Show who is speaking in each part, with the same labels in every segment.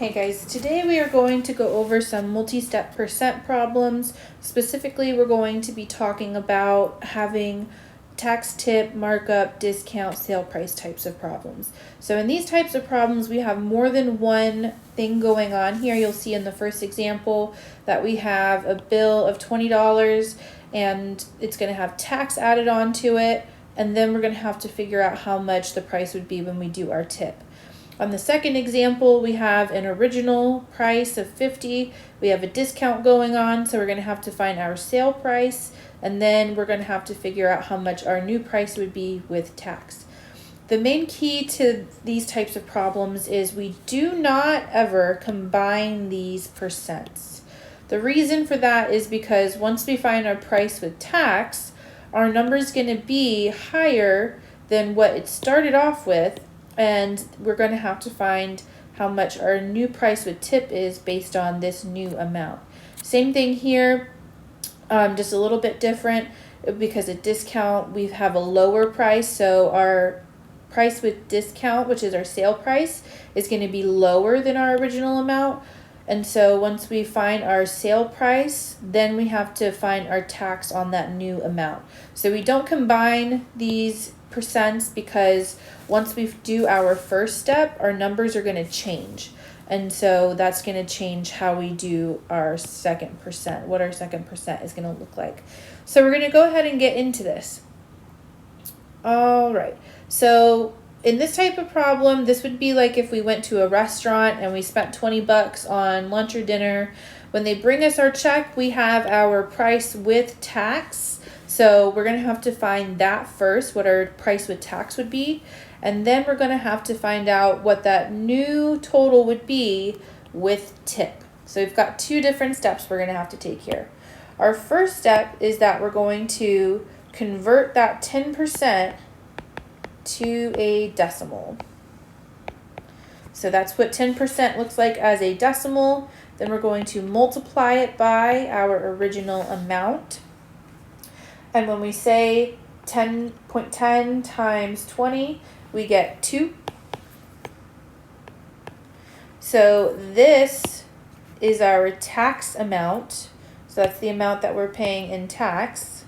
Speaker 1: Hey guys, today we are going to go over some multi-step percent problems. Specifically, we're going to be talking about having tax tip, markup, discount, sale price types of problems. So in these types of problems, we have more than one thing going on here. You'll see in the first example that we have a bill of $20 and it's going to have tax added onto it, and then we're going to have to figure out how much the price would be when we do our tip. On the second example, we have an original price of $50. We have a discount going on, so we're going to have to find our sale price, and then we're going to have to figure out how much our new price would be with tax. The main key to these types of problems is we do not ever combine these percents. The reason for that is because once we find our price with tax, our number is going to be higher than what it started off with, and we're going to have to find how much our new price with tip is based on this new amount. Same thing here, just a little bit different because a discount, we have a lower price, so our price with discount, which is our sale price, is going to be lower than our original amount. And so once we find our sale price, then we have to find our tax on that new amount. So we don't combine these percents because once we do our first step, our numbers are going to change. And so that's going to change how we do our second percent, what our second percent is going to look like. So we're going to go ahead and get into this. All right. So in this type of problem, this would be like if we went to a restaurant and we spent $20 on lunch or dinner. When they bring us our check, we have our price with tax. So we're going to have to find that first, what our price with tax would be. And then we're going to have to find out what that new total would be with tip. So we've got two different steps we're going to have to take here. Our first step is that we're going to convert that 10% to a decimal. So that's what 10% looks like as a decimal. Then we're going to multiply it by our original amount. And when we say 10.10 times 20, we get 2. So this is our tax amount. So that's the amount that we're paying in tax.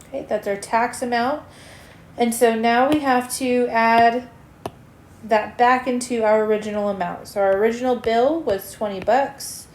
Speaker 1: Okay, that's our tax amount. And so now we have to add that back into our original amount. So our original bill was $20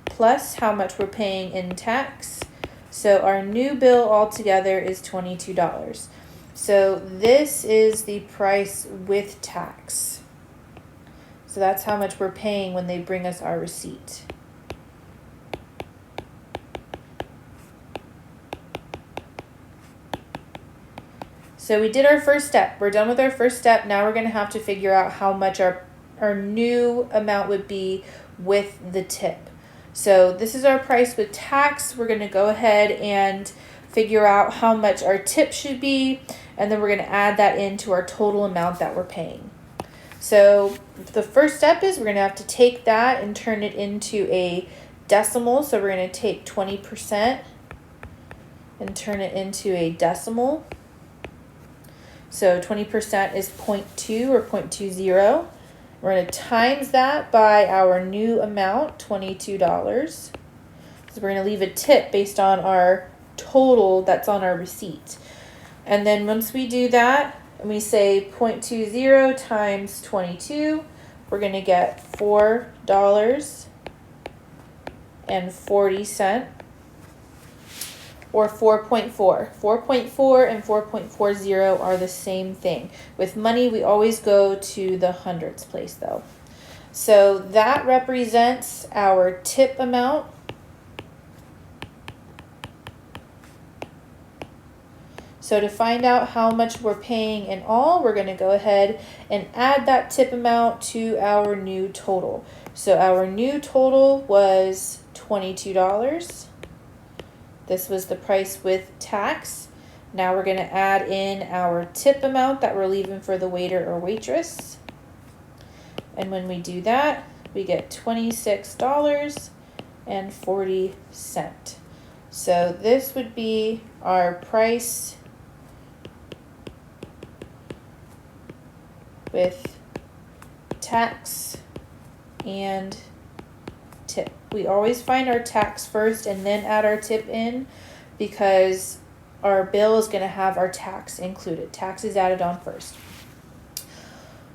Speaker 1: plus how much we're paying in tax. So our new bill altogether is $22. So this is the price with tax. So that's how much we're paying when they bring us our receipt. So we did our first step. We're done with our first step. Now we're going to have to figure out how much our new amount would be with the tip. So this is our price with tax. We're going to go ahead and figure out how much our tip should be, and then we're going to add that into our total amount that we're paying. So the first step is we're going to have to take that and turn it into a decimal. So we're going to take 20% and turn it into a decimal. So 20% is 0.2 or 0.20. We're going to times that by our new amount, $22. So we're going to leave a tip based on our total that's on our receipt. And then once we do that, and we say 0.20 times 22, we're going to get $4.40. Or 4.4. 4.4 and 4.40 are the same thing. With money, we always go to the hundreds place though. So that represents our tip amount. So to find out how much we're paying in all, we're going to go ahead and add that tip amount to our new total. So our new total was $22. This was the price with tax. Now we're going to add in our tip amount that we're leaving for the waiter or waitress. And when we do that, we get $26.40. So this would be our price with tax and tip. We always find our tax first and then add our tip in because our bill is going to have our tax included. Tax is added on first.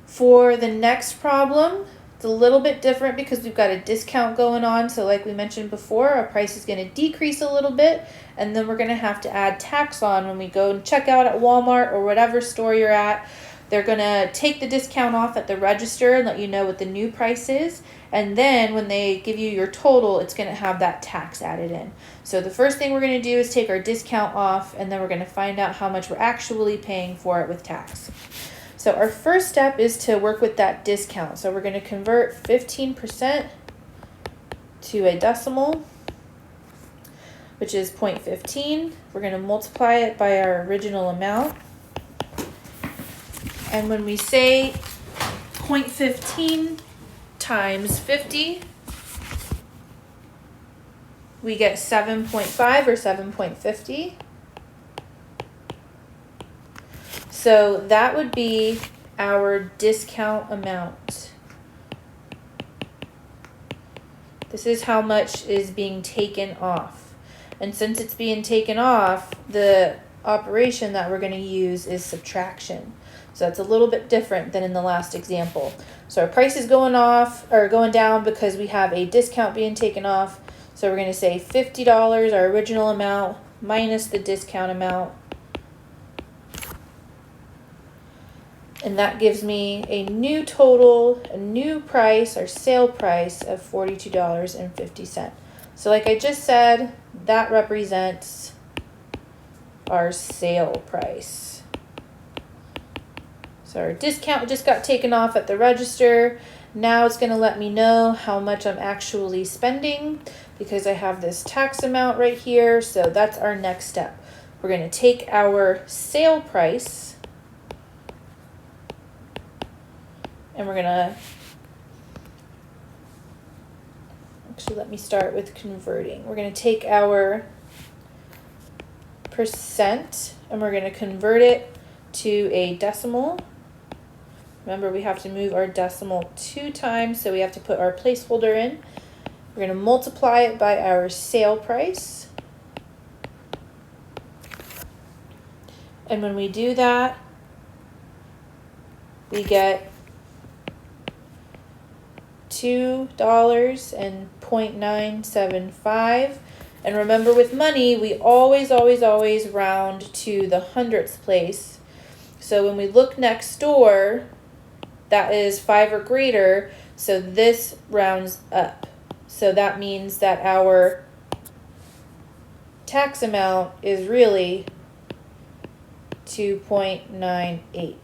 Speaker 1: For the next problem, it's a little bit different because we've got a discount going on. So like we mentioned before, our price is going to decrease a little bit, and then we're going to have to add tax on when we go and check out at Walmart or whatever store you're at. They're going to take the discount off at the register and let you know what the new price is. And then when they give you your total, it's going to have that tax added in. So the first thing we're going to do is take our discount off, and then we're going to find out how much we're actually paying for it with tax. So our first step is to work with that discount. So we're going to convert 15% to a decimal, which is 0.15. We're going to multiply it by our original amount. And when we say 0.15 times 50, we get 7.5 or 7.50. So that would be our discount amount. This is how much is being taken off. And since it's being taken off, the operation that we're going to use is subtraction. So that's a little bit different than in the last example. So our price is going off or going down because we have a discount being taken off. So we're going to say $50, our original amount, minus the discount amount. And that gives me a new total, a new price, our sale price of $42.50. So like I just said, that represents our sale price. So our discount just got taken off at the register. Now it's going to let me know how much I'm actually spending because I have this tax amount right here. So that's our next step. We're going to take our sale price and we're going to, actually let me start with converting. We're going to take our percent and we're going to convert it to a decimal. Remember, we have to move our decimal 2 times, so we have to put our placeholder in. We're going to multiply it by our sale price. And when we do that, we get $2.975. And remember, with money, we always round to the hundredths place. So when we look next door, that is 5 or greater, so this rounds up. So that means that our tax amount is really 2.98.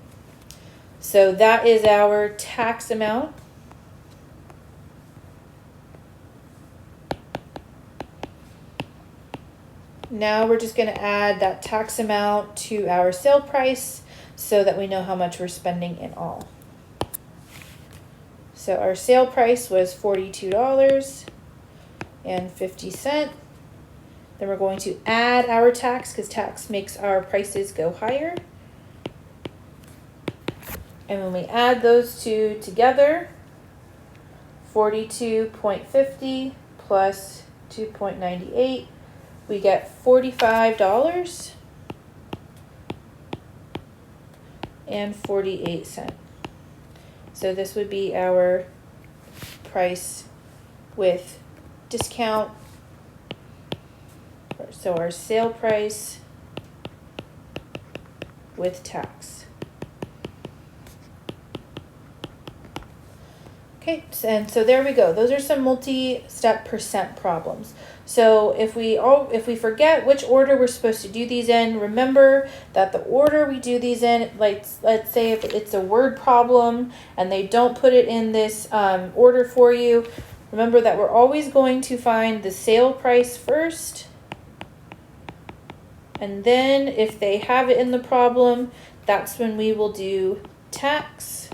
Speaker 1: So that is our tax amount. Now we're just going to add that tax amount to our sale price so that we know how much we're spending in all. So our sale price was $42.50. Then we're going to add our tax because tax makes our prices go higher. And when we add those two together, 42.50 plus 2.98, we get $45.48. So this would be our price with discount. So our sale price with tax. Okay, and so there we go. Those are some multi-step percent problems. So if we forget which order we're supposed to do these in, remember that the order we do these in, like let's say if it's a word problem and they don't put it in this order for you, remember that we're always going to find the sale price first. And then if they have it in the problem, that's when we will do tax.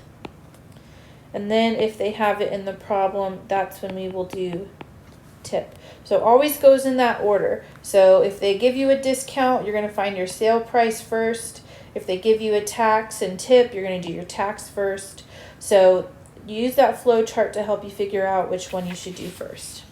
Speaker 1: And then if they have it in the problem, that's when we will do tip. So it always goes in that order. So if they give you a discount, you're going to find your sale price first. If they give you a tax and tip, you're going to do your tax first. So use that flow chart to help you figure out which one you should do first.